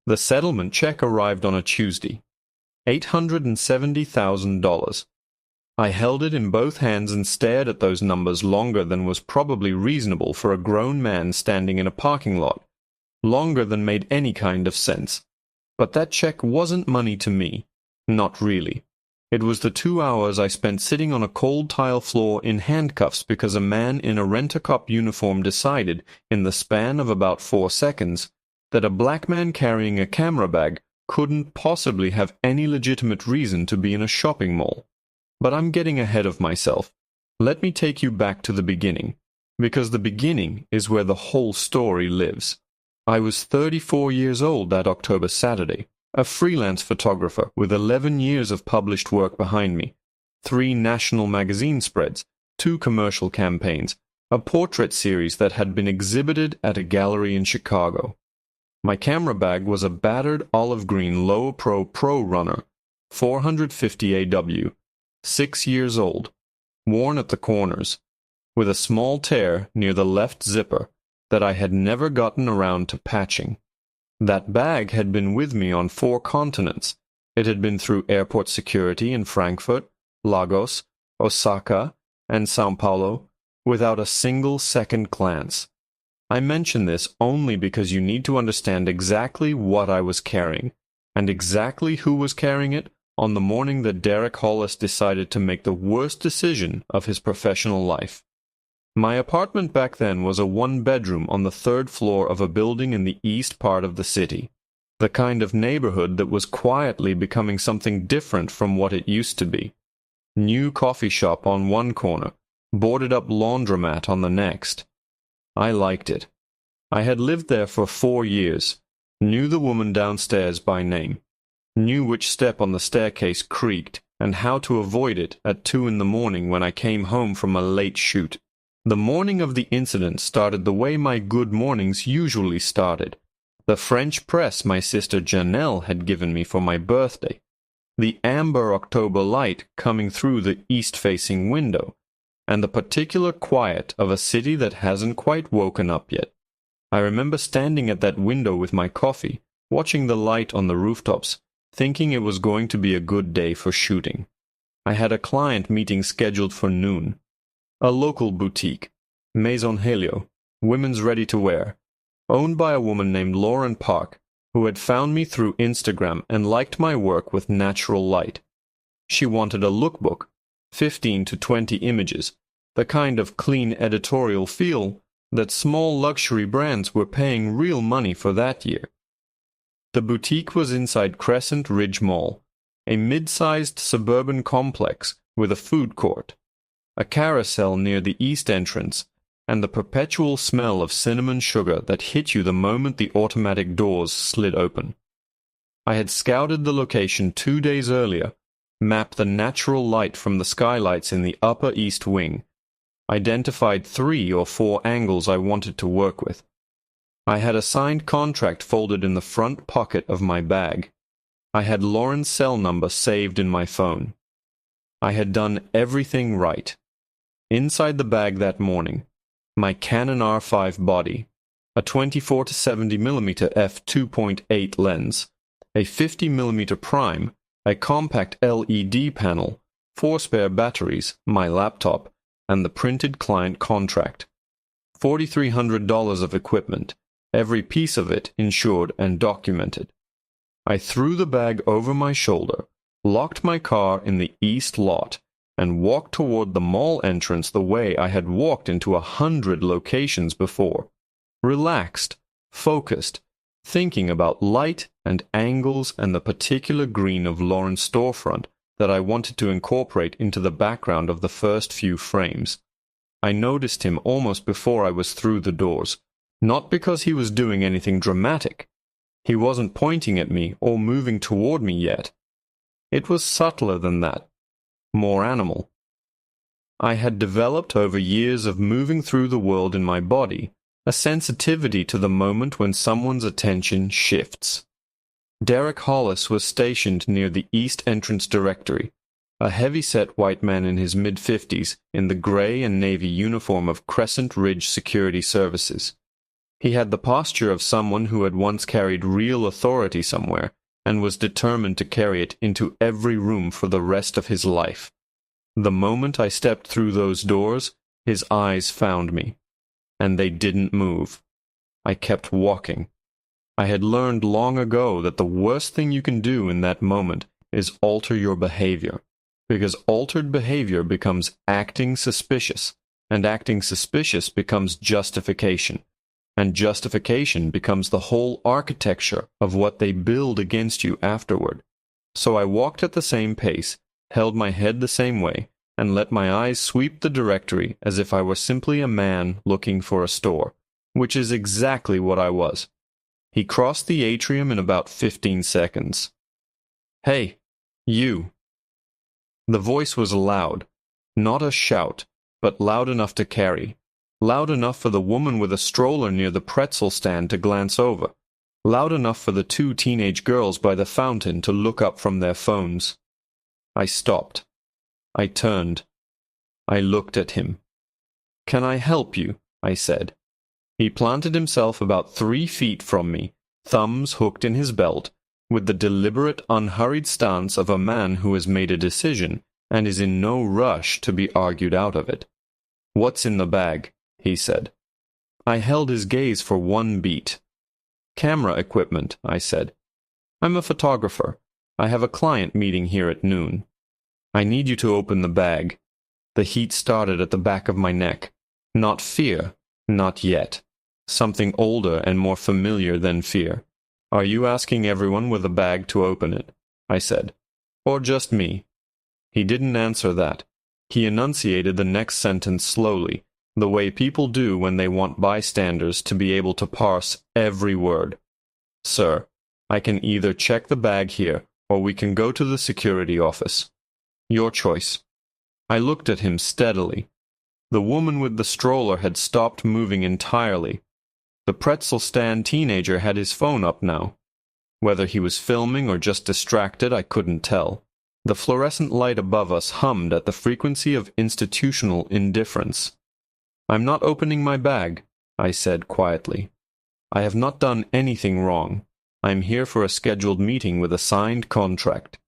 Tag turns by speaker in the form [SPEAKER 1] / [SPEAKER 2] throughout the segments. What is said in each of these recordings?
[SPEAKER 1] The settlement check arrived on a Tuesday. $870,000. I held it in both hands and stared at those numbers longer than was probably reasonable for a grown man standing in a parking lot, longer than made any kind of sense. But that check wasn't money to me. Not really. It was the 2 hours I spent sitting on a cold tile floor in handcuffs because a man in a rent-a-cop uniform decided, in the span of about 4 seconds, that a black man carrying a camera bag couldn't possibly have any legitimate reason to be in a shopping mall. But I'm getting ahead of myself. Let me take you back to the beginning, because the beginning is where the whole story lives. I was 34 years old that October Saturday, a freelance photographer with 11 years of published work behind me, 3 national magazine spreads, 2 commercial campaigns, a portrait series that had been exhibited at a gallery in Chicago. My camera bag was a battered olive green Low Pro Pro Runner, 450 AW, 6 years old, worn at the corners, with a small tear near the left zipper that I had never gotten around to patching. That bag had been with me on 4 continents. It had been through airport security in Frankfurt, Lagos, Osaka, and São Paulo without a single second glance. I mention this only because you need to understand exactly what I was carrying, and exactly who was carrying it on the morning that Derek Hollis decided to make the worst decision of his professional life. My apartment back then was a 1-bedroom on the 3rd floor of a building in the east part of the city, the kind of neighborhood that was quietly becoming something different from what it used to be. New coffee shop on one corner, boarded-up laundromat on the next. I liked it. I had lived there for 4 years, knew the woman downstairs by name, knew which step on the staircase creaked, and how to avoid it at 2 in the morning when I came home from a late shoot. The morning of the incident started the way my good mornings usually started. The French press my sister Janelle had given me for my birthday. The amber October light coming through the east-facing window, and the particular quiet of a city that hasn't quite woken up yet. I remember standing at that window with my coffee, watching the light on the rooftops, thinking it was going to be a good day for shooting. I had a client meeting scheduled for noon. A local boutique, Maison Helio, women's ready-to-wear, owned by a woman named Lauren Park, who had found me through Instagram and liked my work with natural light. She wanted a lookbook, 15 to 20 images, the kind of clean editorial feel that small luxury brands were paying real money for that year. The boutique was inside Crescent Ridge Mall, a mid-sized suburban complex with a food court, a carousel near the east entrance, and the perpetual smell of cinnamon sugar that hit you the moment the automatic doors slid open. I had scouted the location 2 days earlier, mapped the natural light from the skylights in the upper east wing, identified 3 or 4 angles I wanted to work with. I had a signed contract folded in the front pocket of my bag. I had Lauren's cell number saved in my phone. I had done everything right. Inside the bag that morning, my Canon R5 body, a 24 to 70mm f2.8 lens, a 50mm prime, a compact LED panel, 4 spare batteries, my laptop, and the printed client contract. $4,300 of equipment, every piece of it insured and documented. I threw the bag over my shoulder, locked my car in the east lot, and walked toward the mall entrance the way I had walked into 100 locations before. Relaxed, focused, thinking about light and angles and the particular green of Lauren's storefront that I wanted to incorporate into the background of the first few frames. I noticed him almost before I was through the doors, not because he was doing anything dramatic. He wasn't pointing at me or moving toward me yet. It was subtler than that. More animal. I had developed over years of moving through the world in my body a sensitivity to the moment when someone's attention shifts. Derek Hollis was stationed near the East Entrance Directory, a heavy-set white man in his mid-50s in the gray and navy uniform of Crescent Ridge Security Services. He had the posture of someone who had once carried real authority somewhere and was determined to carry it into every room for the rest of his life. The moment I stepped through those doors, his eyes found me, and they didn't move. I kept walking. I had learned long ago that the worst thing you can do in that moment is alter your behavior, because altered behavior becomes acting suspicious, and acting suspicious becomes justification, and justification becomes the whole architecture of what they build against you afterward. So I walked at the same pace, held my head the same way, and let my eyes sweep the directory as if I were simply a man looking for a store, which is exactly what I was. He crossed the atrium in about 15 seconds. "Hey, you." The voice was loud, not a shout, but loud enough to carry, loud enough for the woman with a stroller near the pretzel stand to glance over, loud enough for the two teenage girls by the fountain to look up from their phones. I stopped. I turned. I looked at him. "Can I help you?" I said. He planted himself about 3 feet from me, thumbs hooked in his belt, with the deliberate, unhurried stance of a man who has made a decision and is in no rush to be argued out of it. "What's in the bag?" he said. I held his gaze for 1 beat. "Camera equipment," I said. "I'm a photographer. I have a client meeting here at noon. I need you to open the bag." The heat started at the back of my neck. Not fear, not yet. Something older and more familiar than fear. "Are you asking everyone with a bag to open it?" I said. "Or just me?" He didn't answer that. He enunciated the next sentence slowly, the way people do when they want bystanders to be able to parse every word. "Sir, I can either check the bag here, or we can go to the security office. Your choice." I looked at him steadily. The woman with the stroller had stopped moving entirely. The pretzel stand teenager had his phone up now. Whether he was filming or just distracted, I couldn't tell. The fluorescent light above us hummed at the frequency of institutional indifference. "I'm not opening my bag," I said quietly. "I have not done anything wrong. I'm here for a scheduled meeting with a signed contract.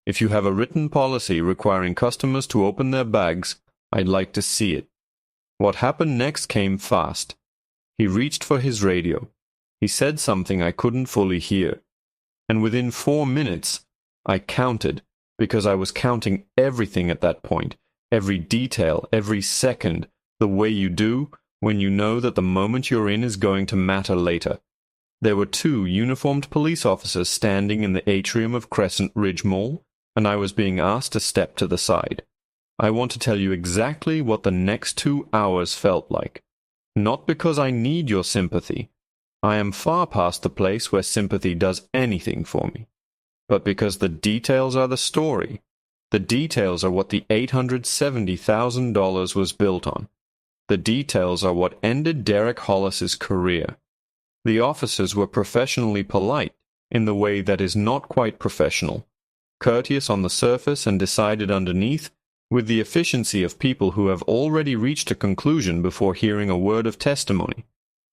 [SPEAKER 1] If you have a written policy requiring customers to open their bags, I'd like to see it." What happened next came fast. He reached for his radio. He said something I couldn't fully hear. And within 4 minutes, I counted, because I was counting everything at that point, every detail, every second, the way you do when you know that the moment you're in is going to matter later. There were 2 uniformed police officers standing in the atrium of Crescent Ridge Mall, and I was being asked to step to the side. I want to tell you exactly what the next 2 hours felt like. Not because I need your sympathy. I am far past the place where sympathy does anything for me. But because the details are the story. The details are what the $870,000 was built on. The details are what ended Derek Hollis's career. The officers were professionally polite in the way that is not quite professional, courteous on the surface and decided underneath, with the efficiency of people who have already reached a conclusion before hearing a word of testimony.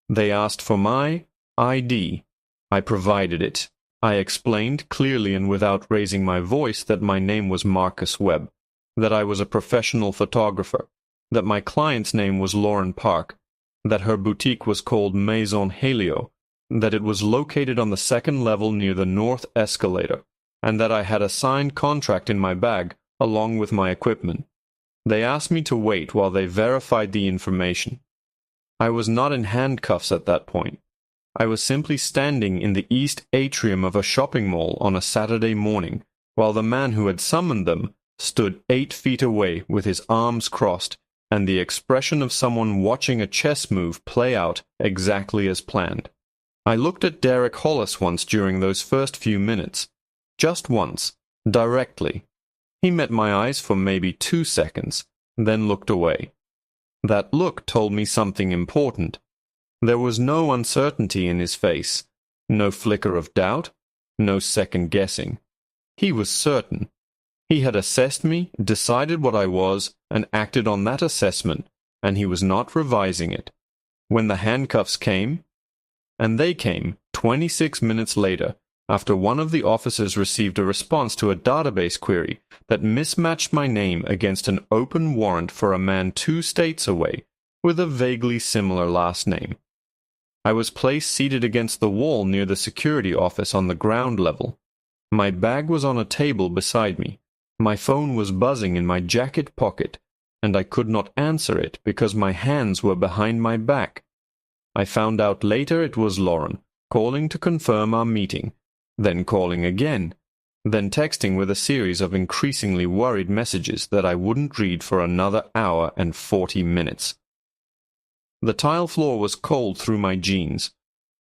[SPEAKER 1] They asked for my ID. I provided it. I explained clearly and without raising my voice that my name was Marcus Webb, that I was a professional photographer, that my client's name was Lauren Park, that her boutique was called Maison Helio, that it was located on the 2nd level near the north escalator, and that I had a signed contract in my bag along with my equipment. They asked me to wait while they verified the information. I was not in handcuffs at that point. I was simply standing in the east atrium of a shopping mall on a Saturday morning, while the man who had summoned them stood 8 feet away with his arms crossed and the expression of someone watching a chess move play out exactly as planned. I looked at Derek Hollis once during those first few minutes. Just once, directly. He met my eyes for maybe 2 seconds, then looked away. That look told me something important. There was no uncertainty in his face, no flicker of doubt, no second-guessing. He was certain. He had assessed me, decided what I was, and acted on that assessment, and he was not revising it. When the handcuffs came, and they came 26 minutes later, after one of the officers received a response to a database query that mismatched my name against an open warrant for a man 2 states away with a vaguely similar last name. I was placed seated against the wall near the security office on the ground level. My bag was on a table beside me. My phone was buzzing in my jacket pocket, and I could not answer it because my hands were behind my back. I found out later it was Lauren, calling to confirm our meeting, then calling again, then texting with a series of increasingly worried messages that I wouldn't read for another hour and 40 minutes. The tile floor was cold through my jeans.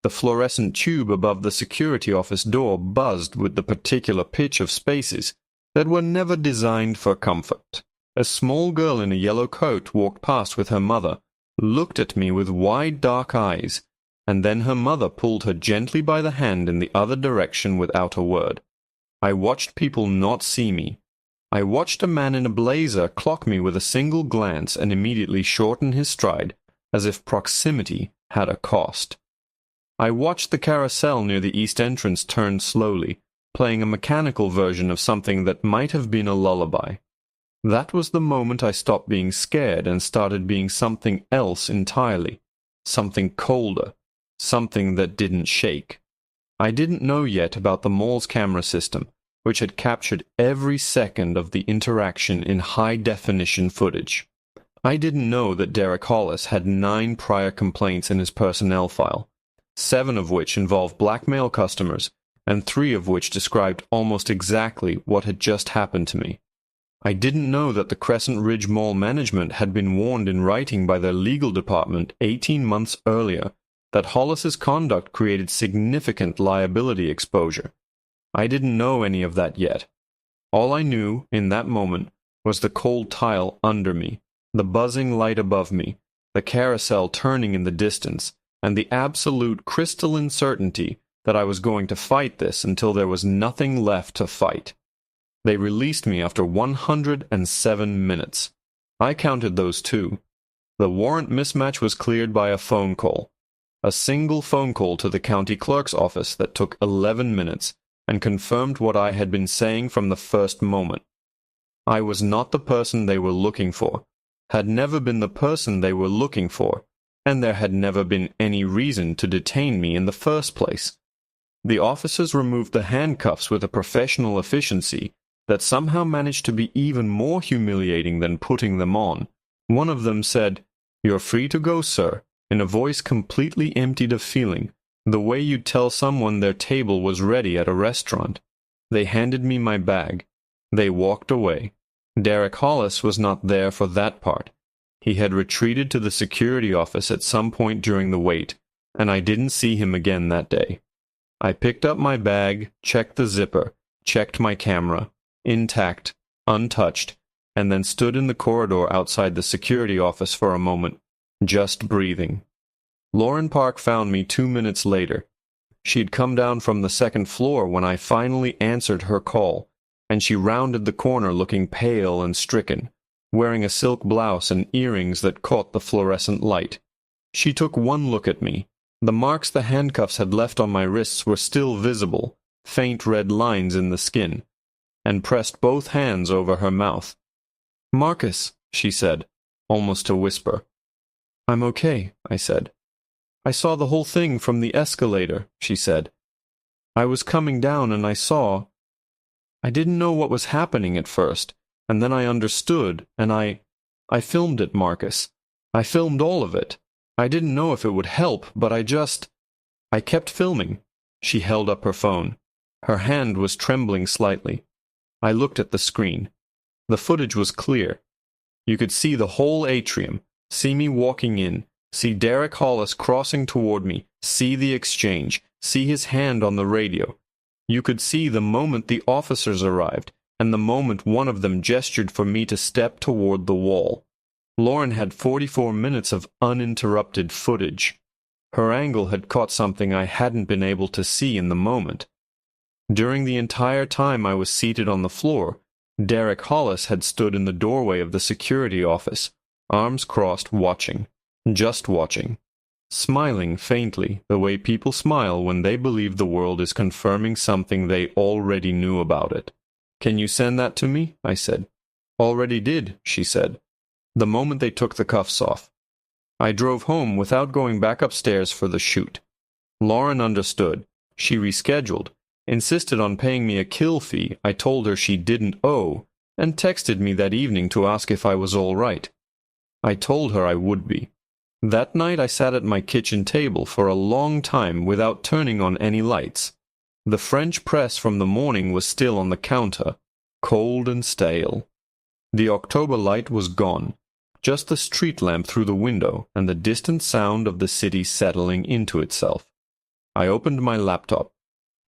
[SPEAKER 1] The fluorescent tube above the security office door buzzed with the particular pitch of spaces that were never designed for comfort. A small girl in a yellow coat walked past with her mother, looked at me with wide dark eyes, and then her mother pulled her gently by the hand in the other direction without a word. I watched people not see me. I watched a man in a blazer clock me with a single glance and immediately shorten his stride, as if proximity had a cost. I watched the carousel near the east entrance turn slowly, playing a mechanical version of something that might have been a lullaby. That was the moment I stopped being scared and started being something else entirely, something colder, something that didn't shake. I didn't know yet about the mall's camera system, which had captured every second of the interaction in high-definition footage. I didn't know that Derek Hollis had 9 prior complaints in his personnel file, 7 of which involved blackmail customers, and 3 of which described almost exactly what had just happened to me. I didn't know that the Crescent Ridge Mall management had been warned in writing by their legal department 18 months earlier that Hollis's conduct created significant liability exposure. I didn't know any of that yet. All I knew, in that moment, was the cold tile under me, the buzzing light above me, the carousel turning in the distance, and the absolute crystalline certainty that I was going to fight this until there was nothing left to fight. They released me after 107 minutes. I counted those too. The warrant mismatch was cleared by a phone call. A single phone call to the county clerk's office that took 11 minutes and confirmed what I had been saying from the first moment. I was not the person they were looking for, had never been the person they were looking for, and there had never been any reason to detain me in the first place. The officers removed the handcuffs with a professional efficiency that somehow managed to be even more humiliating than putting them on. One of them said, "You're free to go, sir," in a voice completely emptied of feeling, the way you'd tell someone their table was ready at a restaurant. They handed me my bag. They walked away. Derek Hollis was not there for that part. He had retreated to the security office at some point during the wait, and I didn't see him again that day. I picked up my bag, checked the zipper, checked my camera, intact, untouched, and then stood in the corridor outside the security office for a moment, just breathing. Lauren Park found me 2 minutes later. She'd come down from the second floor when I finally answered her call, and she rounded the corner looking pale and stricken, wearing a silk blouse and earrings that caught the fluorescent light. She took one look at me. The marks the handcuffs had left on my wrists were still visible, faint red lines in the skin, and pressed both hands over her mouth. "Marcus," she said, almost a whisper. "I'm okay," I said. "I saw the whole thing from the escalator," she said. "I was coming down and I saw. I didn't know what was happening at first, and then I understood, and I filmed it, Marcus. I filmed all of it. I didn't know if it would help, but I kept filming." She held up her phone. Her hand was trembling slightly. I looked at the screen. The footage was clear. You could see the whole atrium, see me walking in, see Derek Hollis crossing toward me, see the exchange, see his hand on the radio. You could see the moment the officers arrived, and the moment one of them gestured for me to step toward the wall. Lauren had 44 minutes of uninterrupted footage. Her angle had caught something I hadn't been able to see in the moment. During the entire time I was seated on the floor, Derek Hollis had stood in the doorway of the security office, arms crossed, watching. Just watching. smiling faintly, the way people smile when they believe the world is confirming something they already knew about it. "Can you send that to me?" I said. "Already did," she said, the moment they took the cuffs off. I drove home without going back upstairs for the shoot. Lauren understood. She rescheduled, insisted on paying me a kill fee I told her she didn't owe, and texted me that evening to ask if I was all right. I told her I would be. That night I sat at my kitchen table for a long time without turning on any lights. The French press from the morning was still on the counter, cold and stale. The October light was gone, just the street lamp through the window and the distant sound of the city settling into itself. I opened my laptop.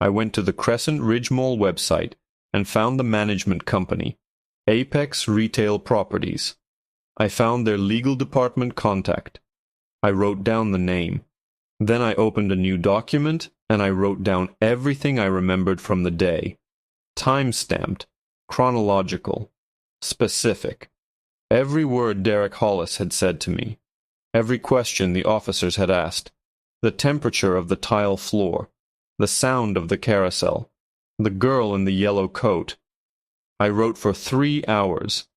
[SPEAKER 1] I went to the Crescent Ridge Mall website and found the management company, Apex Retail Properties. I found their legal department contact. I wrote down the name. Then I opened a new document and I wrote down everything I remembered from the day. Time-stamped, chronological, specific. Every word Derek Hollis had said to me. Every question the officers had asked. The temperature of the tile floor. The sound of the carousel. The girl in the yellow coat. I wrote for 3 hours.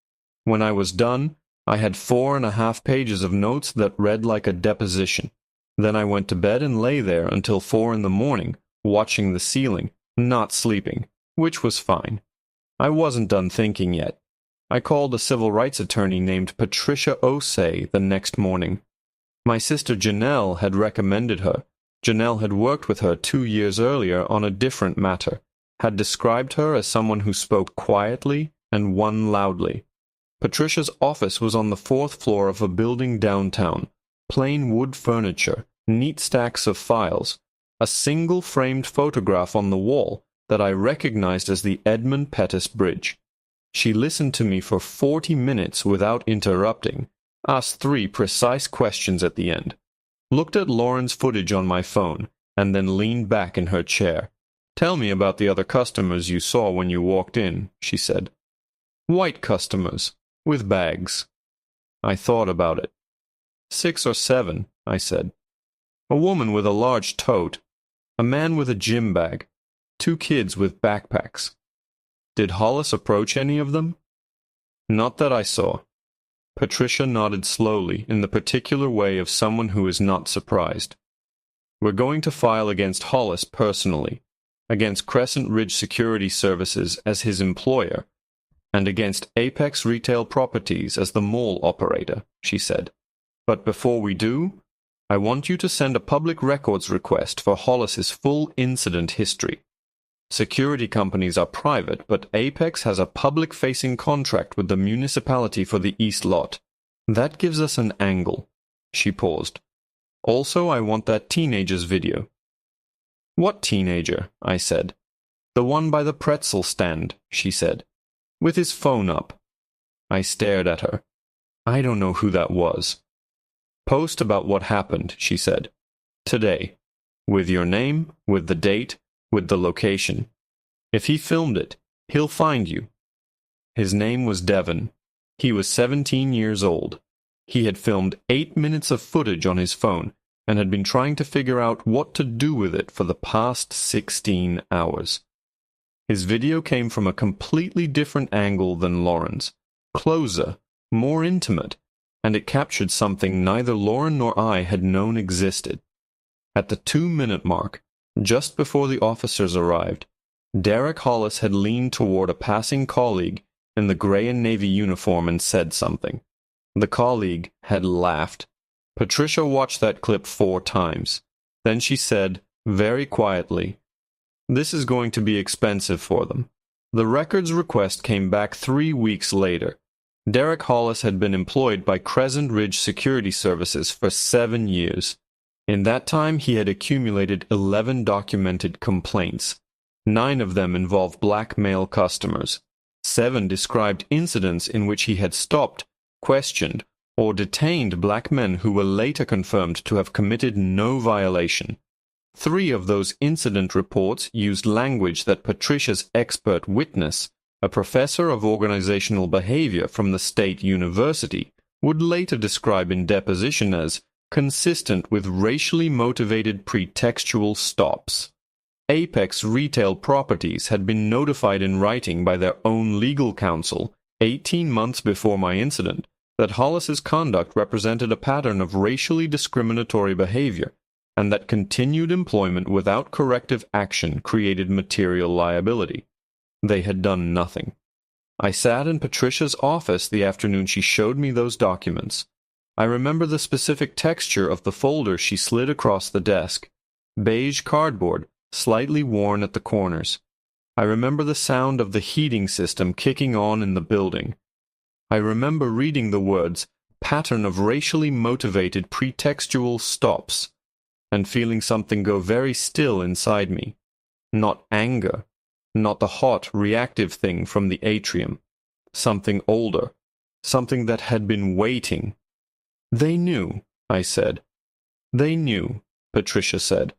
[SPEAKER 1] When I was done, I had 4.5 pages of notes that read like a deposition. Then I went to bed and lay there until 4 in the morning, watching the ceiling, not sleeping, which was fine. I wasn't done thinking yet. I called a civil rights attorney named Patricia Osei the next morning. My sister Janelle had recommended her. Janelle had worked with her 2 years earlier on a different matter, had described her as someone who spoke quietly and won loudly. Patricia's office was on the 4th floor of a building downtown. Plain wood furniture, neat stacks of files, a single framed photograph on the wall that I recognized as the Edmund Pettus Bridge. She listened to me for 40 minutes without interrupting, asked 3 precise questions at the end, looked at Lauren's footage on my phone, and then leaned back in her chair. "Tell me about the other customers you saw when you walked in," she said. "White customers, with bags." I thought about it. 6 or 7, I said. A woman with a large tote, a man with a gym bag, 2 kids with backpacks. Did Hollis approach any of them? Not that I saw. Patricia nodded slowly in the particular way of someone who is not surprised. "We're going to file against Hollis personally, against Crescent Ridge Security Services as his employer, and against Apex Retail Properties as the mall operator," she said. "But before we do, I want you to send a public records request for Hollis's full incident history. Security companies are private, but Apex has a public-facing contract with the municipality for the East Lot. That gives us an angle." She paused. "Also, I want that teenager's video." "What teenager?" I said. "The one by the pretzel stand," she said, "with his phone up." I stared at her. "I don't know who that was." "Post about what happened," she said. "Today. With your name, with the date, with the location. If he filmed it, he'll find you." His name was Devon. He was 17 years old. He had filmed 8 minutes of footage on his phone and had been trying to figure out what to do with it for the past 16 hours. His video came from a completely different angle than Lauren's, closer, more intimate, and it captured something neither Lauren nor I had known existed. At the 2-minute mark, just before the officers arrived, Derek Hollis had leaned toward a passing colleague in the gray and navy uniform and said something. The colleague had laughed. Patricia watched that clip 4 times. Then she said, very quietly, "This is going to be expensive for them." The records request came back 3 weeks later. Derek Hollis had been employed by Crescent Ridge Security Services for 7 years. In that time, he had accumulated 11 documented complaints. 9 of them involved black male customers. 7 described incidents in which he had stopped, questioned, or detained black men who were later confirmed to have committed no violation. 3 of those incident reports used language that Patricia's expert witness, a professor of organizational behavior from the state university, would later describe in deposition as consistent with racially motivated pretextual stops. Apex Retail Properties had been notified in writing by their own legal counsel 18 months before my incident that Hollis's conduct represented a pattern of racially discriminatory behavior, and that continued employment without corrective action created material liability. They had done nothing. I sat in Patricia's office the afternoon she showed me those documents. I remember the specific texture of the folder she slid across the desk. Beige cardboard, slightly worn at the corners. I remember the sound of the heating system kicking on in the building. I remember reading the words, pattern of racially motivated pretextual stops, and feeling something go very still inside me. Not anger, not the hot, reactive thing from the atrium. Something older, something that had been waiting. They knew, I said. They knew, Patricia said.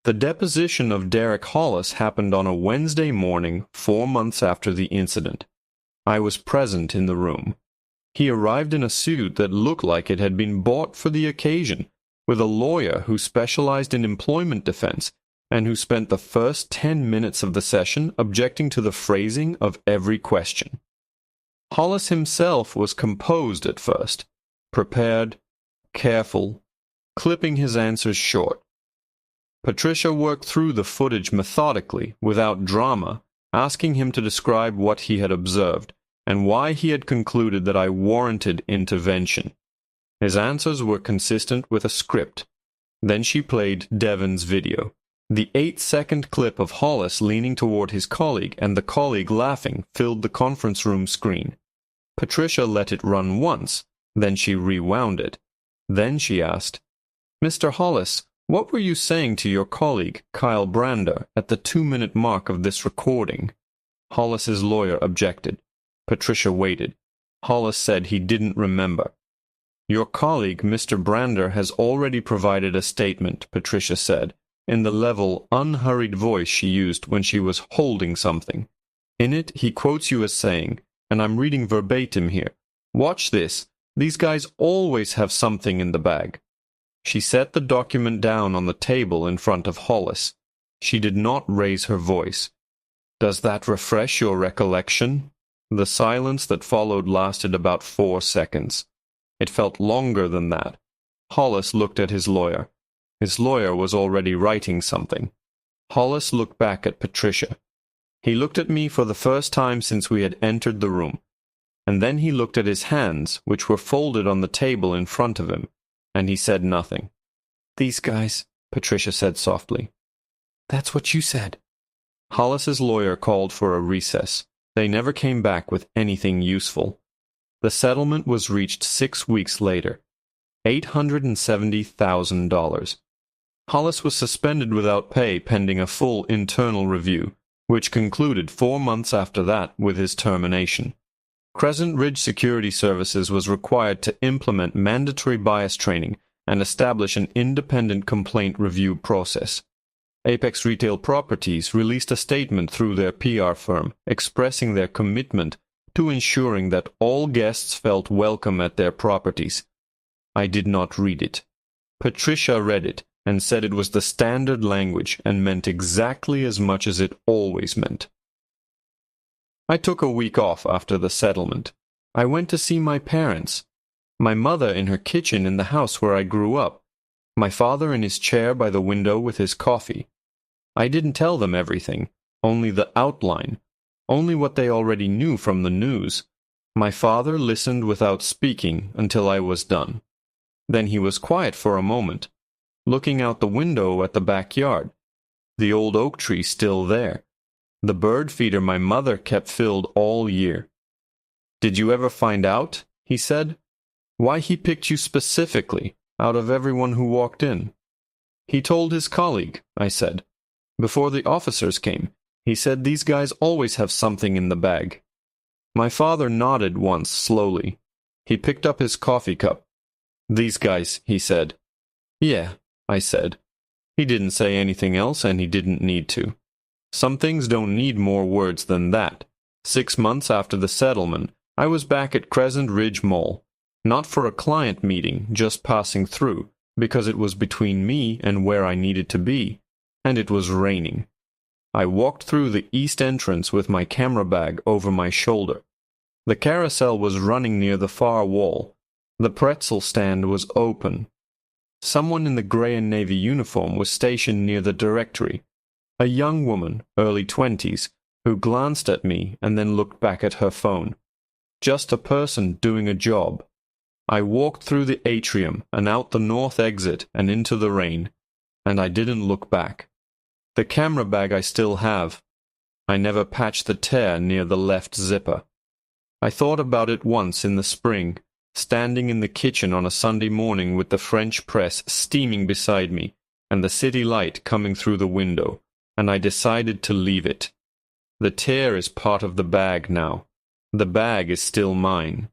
[SPEAKER 1] The deposition of Derek Hollis happened on a Wednesday morning 4 months after the incident. I was present in the room. He arrived in a suit that looked like it had been bought for the occasion, with a lawyer who specialized in employment defense and who spent the first 10 minutes of the session objecting to the phrasing of every question. Hollis himself was composed at first, prepared, careful, clipping his answers short. Patricia worked through the footage methodically, without drama, asking him to describe what he had observed, and why he had concluded that I warranted intervention. His answers were consistent with a script. Then she played Devon's video. The 8-second clip of Hollis leaning toward his colleague and the colleague laughing filled the conference room screen. Patricia let it run once, then she rewound it. Then she asked, "Mr. Hollis, what were you saying to your colleague, Kyle Brander, at the 2-minute mark of this recording?" Hollis's lawyer objected. Patricia waited. Hollis said he didn't remember. "Your colleague, Mr. Brander, has already provided a statement," Patricia said, in the level, unhurried voice she used when she was holding something. "In it, he quotes you as saying, and I'm reading verbatim here, 'Watch this. These guys always have something in the bag.'" She set the document down on the table in front of Hollis. She did not raise her voice. "Does that refresh your recollection?" The silence that followed lasted about 4 seconds. It felt longer than that. Hollis looked at his lawyer. His lawyer was already writing something. Hollis looked back at Patricia. He looked at me for the first time since we had entered the room. And then he looked at his hands, which were folded on the table in front of him, and he said nothing. "These guys," Patricia said softly. "That's what you said." Hollis's lawyer called for a recess. They never came back with anything useful. The settlement was reached 6 weeks later. $870,000. Hollis was suspended without pay pending a full internal review, which concluded 4 months after that with his termination. Crescent Ridge Security Services was required to implement mandatory bias training and establish an independent complaint review process. Apex Retail Properties released a statement through their PR firm expressing their commitment to ensuring that all guests felt welcome at their properties. I did not read it. Patricia read it and said it was the standard language and meant exactly as much as it always meant. I took a week off after the settlement. I went to see my parents. My mother in her kitchen in the house where I grew up. My father in his chair by the window with his coffee. I didn't tell them everything, only the outline, only what they already knew from the news. My father listened without speaking until I was done. Then he was quiet for a moment, looking out the window at the backyard. The old oak tree still there. The bird feeder my mother kept filled all year. "Did you ever find out," he said, "why he picked you specifically out of everyone who walked in?" "He told his colleague," I said. "Before the officers came, he said these guys always have something in the bag." My father nodded once slowly. He picked up his coffee cup. "These guys," he said. "Yeah," I said. He didn't say anything else, and he didn't need to. Some things don't need more words than that. 6 months after the settlement, I was back at Crescent Ridge Mall. Not for a client meeting, just passing through, because it was between me and where I needed to be, and it was raining. I walked through the east entrance with my camera bag over my shoulder. The carousel was running near the far wall. The pretzel stand was open. Someone in the gray and navy uniform was stationed near the directory, a young woman, early 20s, who glanced at me and then looked back at her phone. Just a person doing a job. I walked through the atrium and out the north exit and into the rain, and I didn't look back. The camera bag I still have. I never patched the tear near the left zipper. I thought about it once in the spring, standing in the kitchen on a Sunday morning with the French press steaming beside me and the city light coming through the window, and I decided to leave it. The tear is part of the bag now. The bag is still mine.